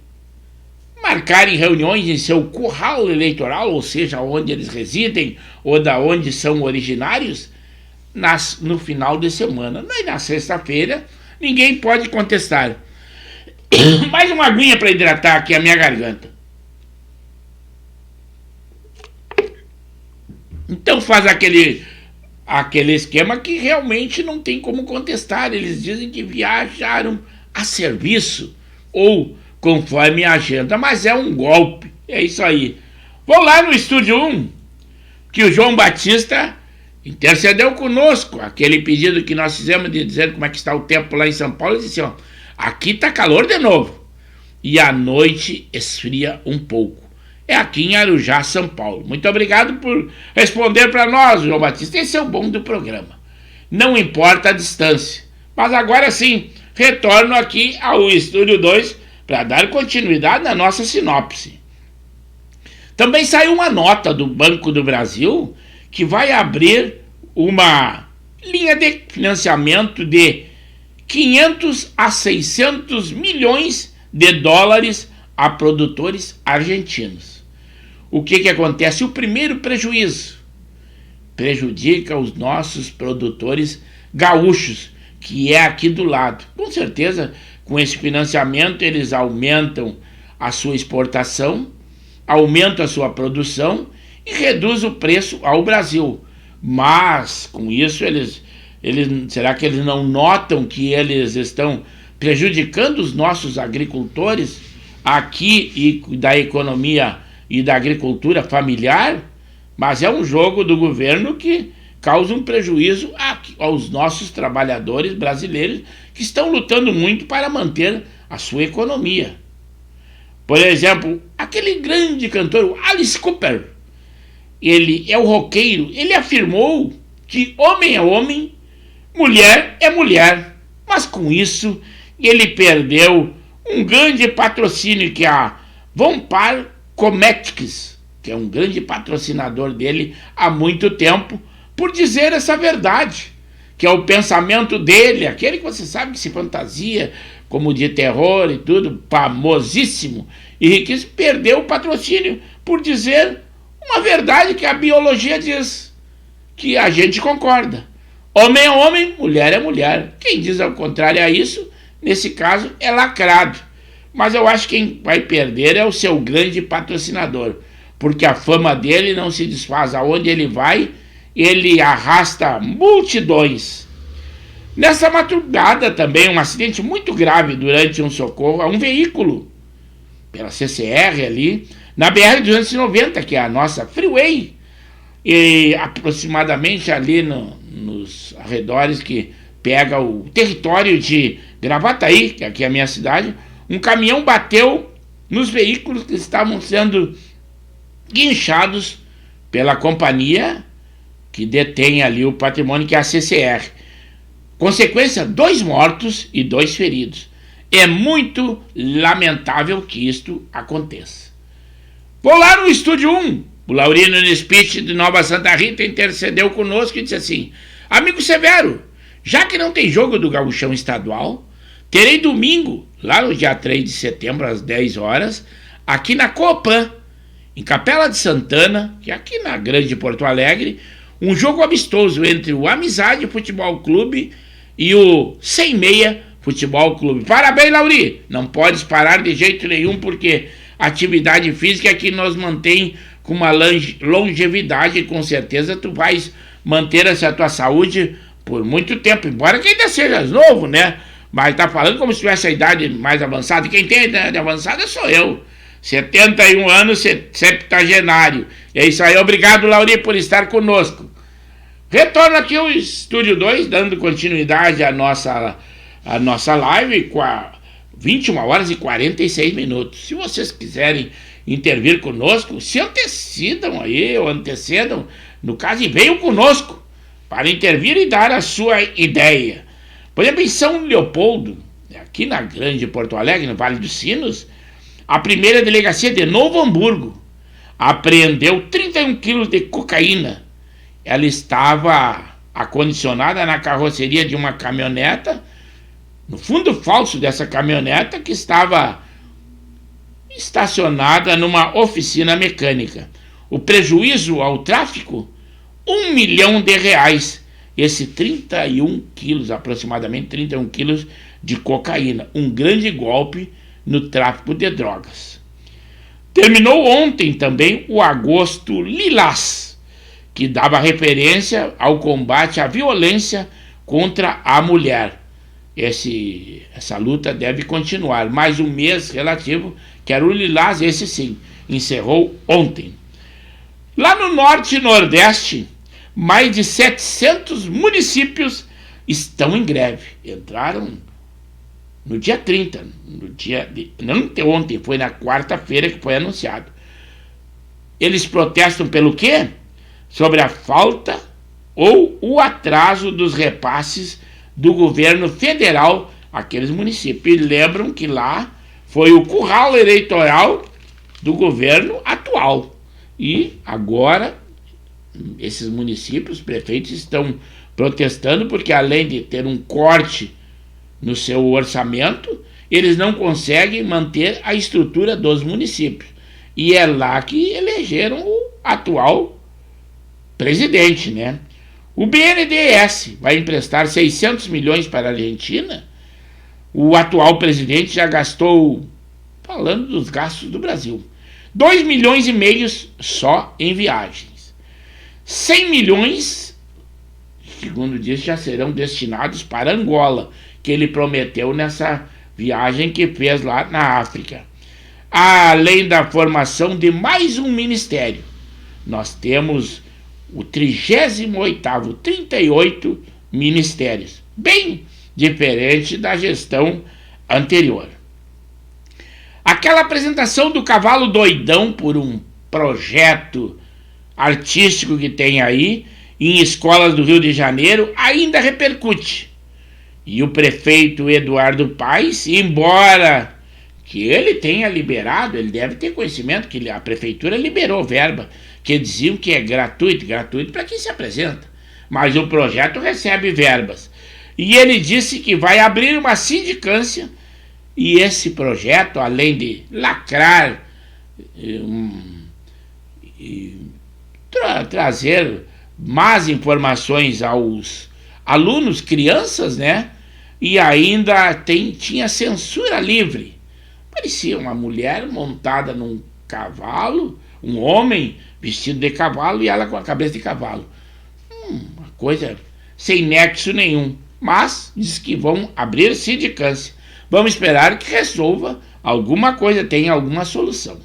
marcarem reuniões em seu curral eleitoral, ou seja, onde eles residem ou da onde são originários, no final de semana. E na sexta-feira, ninguém pode contestar. Mais uma aguinha para hidratar aqui a minha garganta. Então faz aquele esquema que realmente não tem como contestar. Eles dizem que viajaram a serviço ou conforme a agenda, mas é um golpe. É isso aí. Vou lá no Estúdio 1, que o João Batista intercedeu conosco. Aquele pedido que nós fizemos de dizer como é que está o tempo lá em São Paulo. Ele disse, ó, aqui está calor de novo. E à noite esfria um pouco. É aqui em Arujá, São Paulo. Muito obrigado por responder para nós, João Batista. Esse é o bom do programa. Não importa a distância. Mas agora sim, retorno aqui ao Estúdio 2 para dar continuidade na nossa sinopse. Também saiu uma nota do Banco do Brasil que vai abrir uma linha de financiamento de 500 a 600 milhões de dólares a produtores argentinos. O que acontece? O primeiro prejuízo prejudica os nossos produtores gaúchos, que é aqui do lado. Com certeza, com esse financiamento, eles aumentam a sua exportação, aumentam a sua produção e reduzem o preço ao Brasil. Mas, com isso, será que eles não notam que eles estão prejudicando os nossos agricultores aqui e da economia e da agricultura familiar? Mas é um jogo do governo que causa um prejuízo aos nossos trabalhadores brasileiros que estão lutando muito para manter a sua economia. Por exemplo, aquele grande cantor, Alice Cooper, ele é o roqueiro, ele afirmou que homem é homem, mulher é mulher, mas com isso ele perdeu um grande patrocínio que é a Vampire Cosmetics, que é um grande patrocinador dele há muito tempo, por dizer essa verdade, que é o pensamento dele, aquele que você sabe que se fantasia como de terror e tudo, famosíssimo, e que perdeu o patrocínio por dizer uma verdade que a biologia diz, que a gente concorda. Homem é homem, mulher é mulher. Quem diz ao contrário a isso, nesse caso, é lacrado. Mas eu acho que quem vai perder é o seu grande patrocinador, porque a fama dele não se desfaz. Aonde ele vai, ele arrasta multidões. Nessa madrugada também, um acidente muito grave durante um socorro a um veículo, pela CCR ali, na BR-290, que é a nossa freeway, e aproximadamente ali nos arredores que pega o território de Gravataí, que aqui é a minha cidade, um caminhão bateu nos veículos que estavam sendo guinchados pela companhia que detém ali o patrimônio, que é a CCR. Consequência, 2 mortos e 2 feridos. É muito lamentável que isto aconteça. Vou lá no Estúdio 1. O Laurino Nespich de Nova Santa Rita intercedeu conosco e disse assim: amigo Severo, já que não tem jogo do Gauchão Estadual, terei domingo, lá no dia 3 de setembro, às 10 horas, aqui na Copan, em Capela de Santana, que é aqui na Grande Porto Alegre, um jogo amistoso entre o Amizade Futebol Clube e o Sem Meia Futebol Clube. Parabéns, Lauri! Não podes parar de jeito nenhum, porque a atividade física é que nos mantém com uma longevidade, e com certeza tu vais manter essa tua saúde por muito tempo, embora que ainda sejas novo, né? Mas tá falando como se tivesse a idade mais avançada. Quem tem a idade avançada sou eu. 71 anos, septagenário. É isso aí. Obrigado, Lauri, por estar conosco. Retorno aqui ao Estúdio 2, dando continuidade à nossa live com a 21 horas e 46 minutos. Se vocês quiserem intervir conosco, se antecedam aí, ou antecedam, no caso, e venham conosco para intervir e dar a sua ideia. Por exemplo, em São Leopoldo, aqui na Grande Porto Alegre, no Vale dos Sinos, a primeira delegacia de Novo Hamburgo apreendeu 31 quilos de cocaína. Ela estava acondicionada na carroceria de uma caminhoneta, no fundo falso dessa caminhoneta, que estava estacionada numa oficina mecânica. O prejuízo ao tráfico? R$ 1 milhão. Esse 31 quilos, aproximadamente 31 quilos de cocaína. Um grande golpe no tráfico de drogas. Terminou ontem também o Agosto Lilás, que dava referência ao combate à violência contra a mulher. Essa luta deve continuar. Mais um mês relativo, que era o Lilás, esse sim, encerrou ontem. Lá no Norte e Nordeste, mais de 700 municípios estão em greve. Entraram no dia 30, não ontem, foi na quarta-feira que foi anunciado. Eles protestam pelo quê? Sobre a falta ou o atraso dos repasses do governo federal àqueles municípios. E lembram que lá foi o curral eleitoral do governo atual. E agora esses municípios, os prefeitos, estão protestando porque, além de ter um corte no seu orçamento, eles não conseguem manter a estrutura dos municípios. E é lá que elegeram o atual presidente, né? O BNDES vai emprestar 600 milhões para a Argentina. O atual presidente já gastou, falando dos gastos do Brasil, 2,5 milhões só em viagens. 100 milhões, segundo diz, já serão destinados para Angola, que ele prometeu nessa viagem que fez lá na África. Além da formação de mais um ministério, nós temos o 38º, 38 ministérios, bem diferente da gestão anterior. Aquela apresentação do cavalo doidão por um projeto artístico que tem aí em escolas do Rio de Janeiro ainda repercute. E o prefeito Eduardo Paes, embora que ele tenha liberado, ele deve ter conhecimento que a prefeitura liberou verba, que diziam que é gratuito para quem se apresenta, mas o projeto recebe verbas. E ele disse que vai abrir uma sindicância, e esse projeto, além de lacrar trazer más informações aos alunos, crianças, né? E ainda tinha censura livre. Parecia uma mulher montada num cavalo, um homem vestido de cavalo e ela com a cabeça de cavalo. Uma coisa sem nexo nenhum. Mas diz que vão abrir sindicância. Vamos esperar que resolva alguma coisa, tenha alguma solução.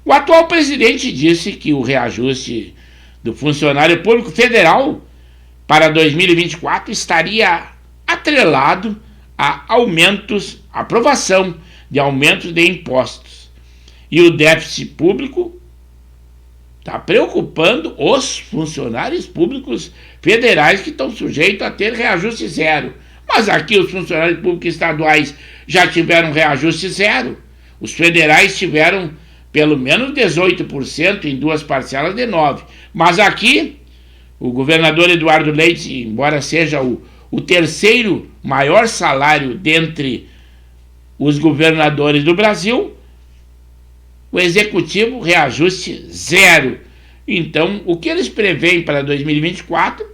O atual presidente disse que o reajuste do funcionário público federal para 2024 estaria atrelado a aprovação de aumentos de impostos. E o déficit público está preocupando os funcionários públicos federais que estão sujeitos a ter reajuste zero. Mas aqui os funcionários públicos estaduais já tiveram reajuste zero. Os federais tiveram pelo menos 18% em duas parcelas de 9%. Mas aqui, o governador Eduardo Leite, embora seja o terceiro maior salário dentre os governadores do Brasil, o executivo reajuste zero. Então, o que eles preveem para 2024,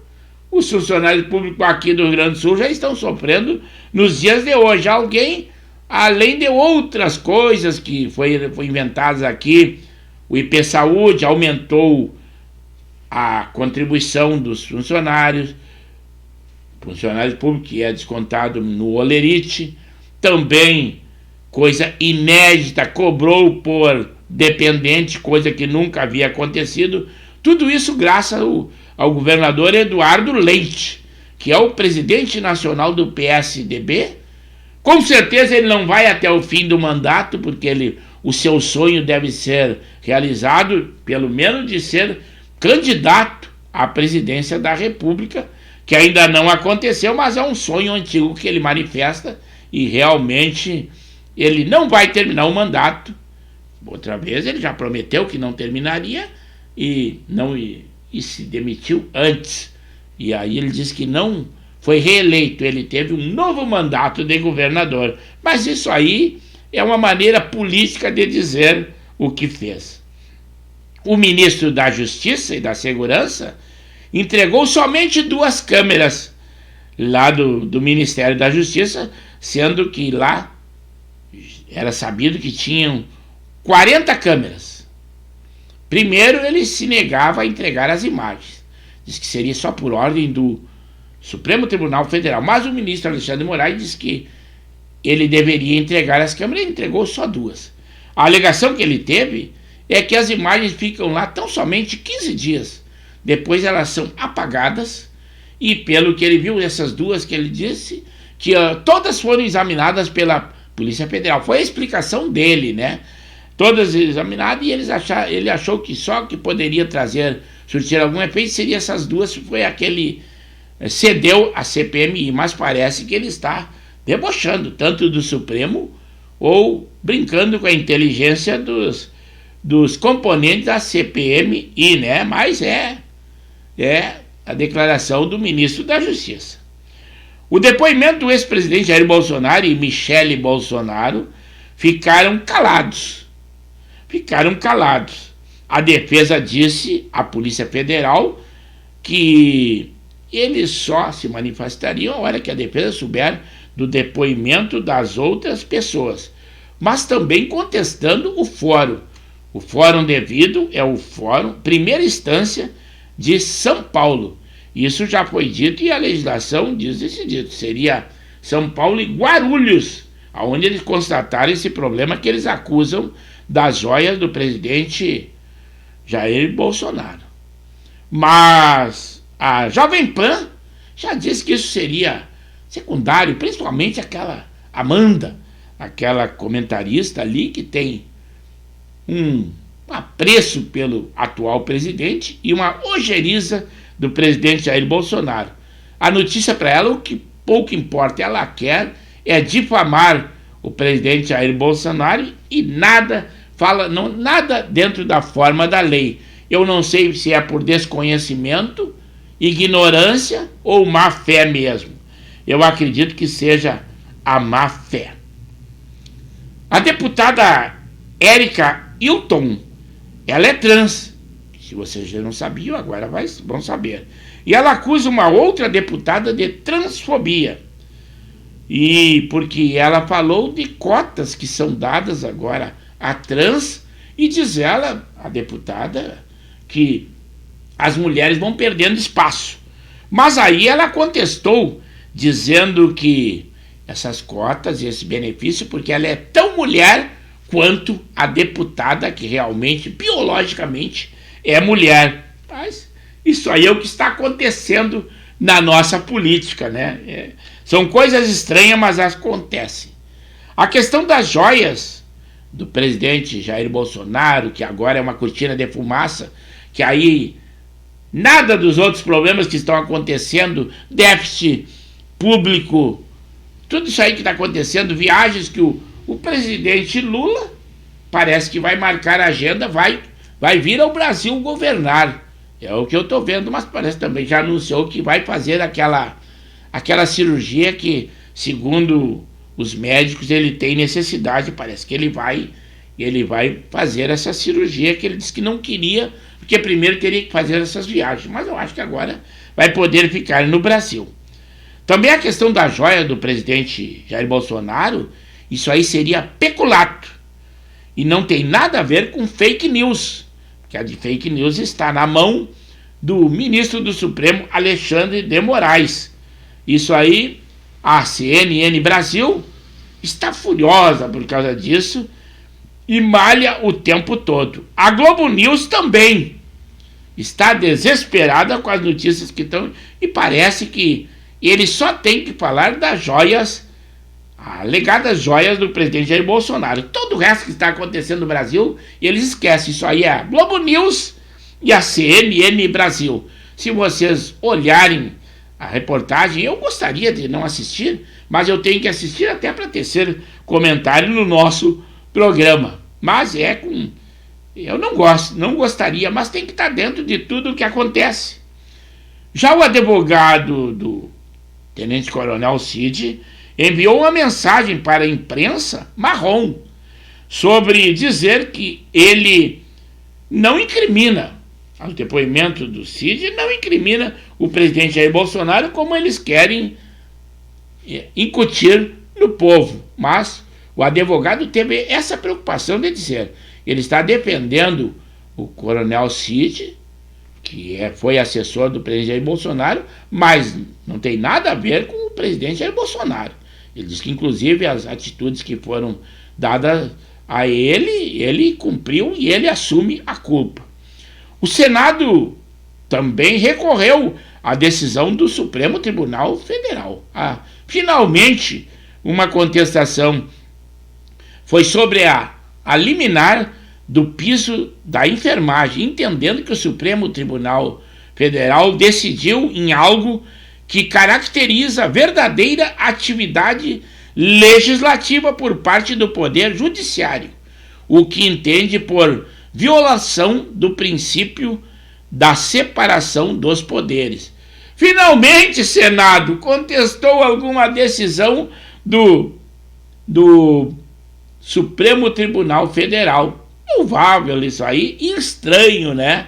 os funcionários públicos aqui do Rio Grande do Sul já estão sofrendo nos dias de hoje. Alguém, além de outras coisas que foi inventadas aqui, o IP Saúde aumentou a contribuição dos funcionários públicos, que é descontado no Olerite. Também, coisa inédita, cobrou por dependente, coisa que nunca havia acontecido. Tudo isso graças ao governador Eduardo Leite, que é o presidente nacional do PSDB. Com certeza ele não vai até o fim do mandato, porque o seu sonho deve ser realizado, pelo menos de ser candidato à presidência da República, que ainda não aconteceu, mas é um sonho antigo que ele manifesta, e realmente ele não vai terminar o mandato. Outra vez ele já prometeu que não terminaria e se demitiu antes. E aí ele disse que não foi reeleito, ele teve um novo mandato de governador. Mas isso aí é uma maneira política de dizer o que fez. O ministro da Justiça e da Segurança entregou somente 2 câmeras lá do Ministério da Justiça, sendo que lá era sabido que tinham 40 câmeras. Primeiro, ele se negava a entregar as imagens. Diz que seria só por ordem do Supremo Tribunal Federal. Mas o ministro Alexandre de Moraes disse que ele deveria entregar as câmeras e entregou só 2. A alegação que ele teve é que as imagens ficam lá tão somente 15 dias. Depois elas são apagadas e, pelo que ele viu, essas 2 que ele disse, que todas foram examinadas pela Polícia Federal. Foi a explicação dele, né? Todas examinadas, e ele achou que só que poderia surtir algum efeito seria essas 2, foi aquele cedeu a CPMI, mas parece que ele está debochando tanto do Supremo ou brincando com a inteligência dos componentes da CPMI, né? Mas é a declaração do ministro da Justiça. O depoimento do ex-presidente Jair Bolsonaro e Michele Bolsonaro ficaram calados. A defesa disse à Polícia Federal que eles só se manifestariam a hora que a defesa souber do depoimento das outras pessoas, mas também contestando o fórum. O fórum devido é o fórum primeira instância de São Paulo. Isso já foi dito e a legislação diz esse dito. Seria São Paulo e Guarulhos, onde eles constataram esse problema que eles acusam das joias do presidente Jair Bolsonaro. Mas a Jovem Pan já disse que isso seria secundário, principalmente aquela Amanda, aquela comentarista ali que tem um apreço pelo atual presidente e uma ojeriza do presidente Jair Bolsonaro. A notícia para ela, o que pouco importa, ela quer é difamar o presidente Jair Bolsonaro e nada dentro da forma da lei. Eu não sei se é por desconhecimento, ignorância ou má fé mesmo. Eu acredito que seja a má fé. A deputada Érica Hilton, ela é trans. Se vocês já não sabiam, agora vão saber. E ela acusa uma outra deputada de transfobia. E porque ela falou de cotas que são dadas agora a trans, e diz ela, a deputada, que as mulheres vão perdendo espaço. Mas aí ela contestou, dizendo que essas cotas e esse benefício, porque ela é tão mulher quanto a deputada que realmente, biologicamente, é mulher. Mas isso aí é o que está acontecendo na nossa política, né? São coisas estranhas, mas acontecem. A questão das joias do presidente Jair Bolsonaro, que agora é uma cortina de fumaça, que aí nada dos outros problemas que estão acontecendo, déficit público, tudo isso aí que está acontecendo, viagens que o presidente Lula parece que vai marcar a agenda, vai vir ao Brasil governar. É o que eu estou vendo, mas parece também já anunciou que vai fazer aquela cirurgia que, segundo os médicos, ele tem necessidade. Parece que ele vai fazer essa cirurgia que ele disse que não queria, porque primeiro teria que fazer essas viagens. Mas eu acho que agora vai poder ficar no Brasil. Também a questão da joia do presidente Jair Bolsonaro, isso aí seria peculato. E não tem nada a ver com fake news, que a de fake news está na mão do ministro do Supremo, Alexandre de Moraes. Isso aí, a CNN Brasil está furiosa por causa disso e malha o tempo todo. A Globo News também está desesperada com as notícias que estão, e parece que ele só tem que falar das joias, alegadas joias do presidente Jair Bolsonaro. Todo o resto que está acontecendo no Brasil, eles esquecem. Isso aí é a Globo News e a CNN Brasil. Se vocês olharem a reportagem, eu gostaria de não assistir, mas eu tenho que assistir até para tecer comentário no nosso programa. Mas eu não gostaria, mas tem que estar dentro de tudo o que acontece. Já o advogado do Tenente Coronel Cid, enviou uma mensagem para a imprensa marrom sobre dizer que ele não incrimina, o depoimento do Cid não incrimina o presidente Jair Bolsonaro como eles querem incutir no povo, mas o advogado teve essa preocupação de dizer, ele está defendendo o coronel Cid, que foi assessor do presidente Jair Bolsonaro, mas não tem nada a ver com o presidente Jair Bolsonaro. Ele diz que, inclusive, as atitudes que foram dadas a ele cumpriu e ele assume a culpa. O Senado também recorreu à decisão do Supremo Tribunal Federal. Finalmente, uma contestação foi sobre a liminar do piso da enfermagem, entendendo que o Supremo Tribunal Federal decidiu em algo que caracteriza a verdadeira atividade legislativa por parte do Poder Judiciário, o que entende por violação do princípio da separação dos poderes. Finalmente, Senado contestou alguma decisão do Supremo Tribunal Federal. Louvável isso aí, estranho, né?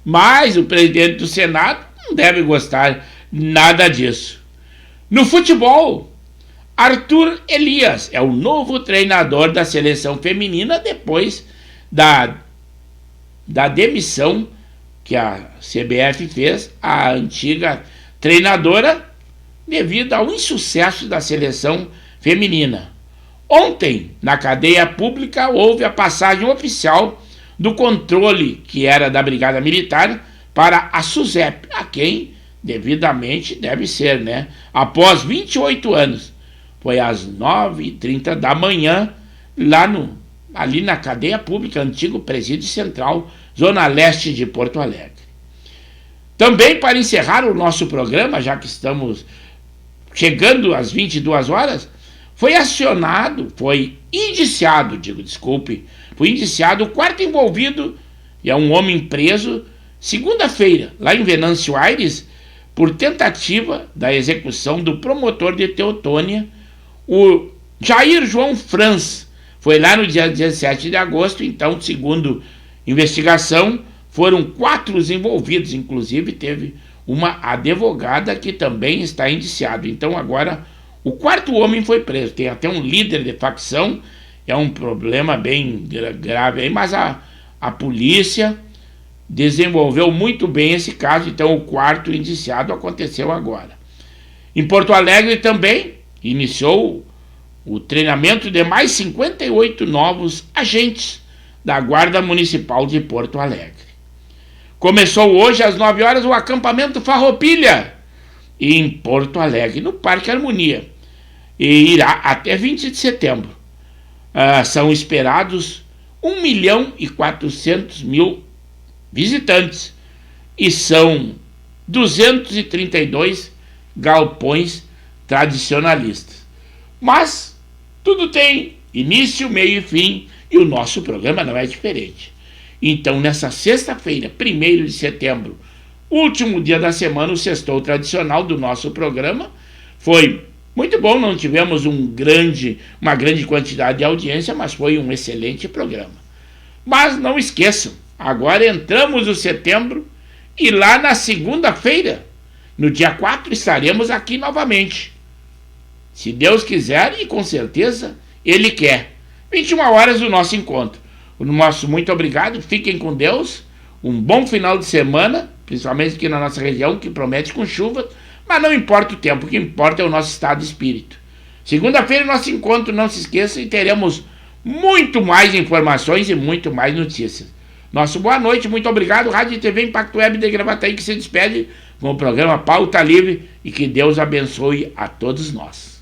Mas o presidente do Senado não deve gostar nada disso. No futebol, Arthur Elias é o novo treinador da seleção feminina depois da demissão que a CBF fez à antiga treinadora devido ao insucesso da seleção feminina. Ontem, na cadeia pública, houve a passagem oficial do controle, que era da Brigada Militar, para a SUSEP, a quem devidamente deve ser, né? Após 28 anos. Foi às 9h30 da manhã, ali na cadeia pública, antigo presídio central, zona leste de Porto Alegre. Também, para encerrar o nosso programa, já que estamos chegando às 22 horas, foi indiciado o quarto envolvido, e é um homem preso, segunda-feira, lá em Venâncio Aires, por tentativa da execução do promotor de Teutônia, o Jair João Franz. Foi lá no dia 17 de agosto, então, segundo investigação, foram 4 os envolvidos, inclusive teve uma advogada que também está indiciado. Então agora o quarto homem foi preso, tem até um líder de facção, é um problema bem grave aí, mas a polícia desenvolveu muito bem esse caso, então o quarto indiciado aconteceu agora. Em Porto Alegre também iniciou o treinamento de mais 58 novos agentes da Guarda Municipal de Porto Alegre. Começou hoje às 9 horas o acampamento Farroupilha em Porto Alegre, no Parque Harmonia, e irá até 20 de setembro. São esperados 1.400.000 visitantes e são 232 galpões tradicionalistas. Mas tudo tem início, meio e fim, e o nosso programa não é diferente. Então, nessa sexta-feira, 1º de setembro, último dia da semana, o sextou tradicional do nosso programa, foi muito bom, não tivemos uma grande quantidade de audiência, mas foi um excelente programa. Mas não esqueçam, agora entramos no setembro e lá na segunda-feira, no dia 4, estaremos aqui novamente. Se Deus quiser, e com certeza Ele quer. 21 horas do nosso encontro. O nosso muito obrigado, fiquem com Deus, um bom final de semana, principalmente aqui na nossa região, que promete com chuva, mas não importa o tempo, o que importa é o nosso estado de espírito. Segunda-feira, nosso encontro, não se esqueça, e teremos muito mais informações e muito mais notícias. Nosso boa noite, muito obrigado, Rádio e TV Impacto Web de Gravataí, que se despede com o programa Pauta Livre, e que Deus abençoe a todos nós.